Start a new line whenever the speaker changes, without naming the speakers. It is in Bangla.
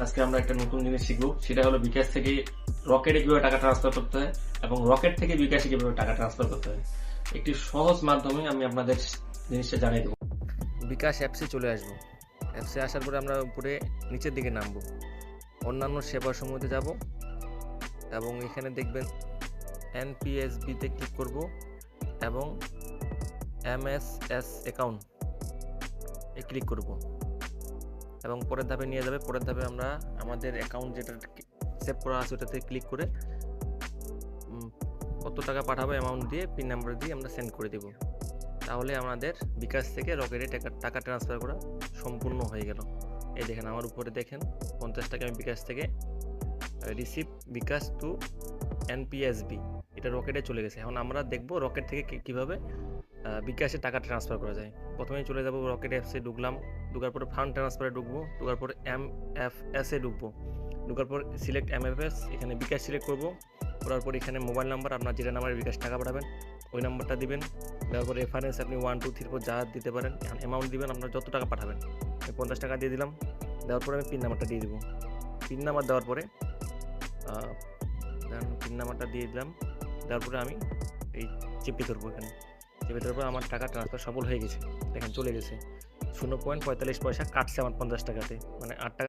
আজকে আমরা একটা নতুন জিনিস শিখবো, সেটা হলো বিকাশ থেকে রকেটে কিভাবে টাকা ট্রান্সফার করতে হয় এবং রকেট থেকে বিকাশে কিভাবে টাকা ট্রান্সফার করতে হয়। একটি সহজ মাধ্যমে আমি আপনাদের জিনিসটা জানিয়ে দেবো।
বিকাশ অ্যাপসে চলে আসবো। অ্যাপসে আসার পরে আমরা উপরে নিচের দিকে নামবো, অন্যান্য সেবাসমূহতে যাব এবং এখানে দেখবেন এনপিএসবিতে ক্লিক করব এবং এমএসএস অ্যাকাউন্ট ক্লিক করব এবং পরের ধাপে নিয়ে যাবে। পরের ধাপে আমরা আমাদের অ্যাকাউন্ট যেটা সেভ করা আছে ওটাতে ক্লিক করে কত টাকা পাঠাবো অ্যামাউন্ট দিয়ে পিন নাম্বার দিয়ে আমরা সেন্ড করে দেব। তাহলে আমাদের বিকাশ থেকে রকেটে টাকা ট্রান্সফার করা সম্পূর্ণ হয়ে গেল। এই দেখেন আমার উপরে দেখেন 50 টাকা আমি বিকাশ থেকে রিসিভ বিকাশ টু এনপিএসবি, এটা রকেটে চলে গেছে। এখন আমরা দেখব রকেট থেকে কীভাবে বিকাশে টাকা ট্রান্সফার করা যায়। প্রথমেই চলে যাব রকেট অ্যাপসে, ঢোকার পরে ফান্ড ট্রান্সফারে ঢুকবো, ঢোকার পরে এমএফএসে ঢুকবো, ঢোকার পর সিলেক্ট এমএফএস, এখানে বিকাশ সিলেক্ট করব। করার পর এখানে মোবাইল নাম্বার, আপনার যেটা নাম্বারে বিকাশ টাকা পাঠাবেন ওই নাম্বারটা দিবেন। দেওয়ার পর রেফারেন্স আপনি 1 2 3 4 যা দিতে পারেন, অ্যামাউন্ট দিবেন আপনার যত টাকা পাঠাবেন। আমি 50 টাকা দিয়ে দিলাম। দেওয়ার পরে আমি পিন নাম্বারটা দিয়ে দেবো। পিন নাম্বার দেওয়ার পরে পিন নাম্বারটা দিয়ে দিলাম। দেওয়ার পরে আমি এই চেপে ধরবো, এখানে চেপে ধরার পর আমার টাকা ট্রান্সফার সফল হয়ে গেছে। দেখেন চলে গেছে। 0.45 পয়সা কাটছে আমার 50 টাকাতে, মানে 8 টাকা।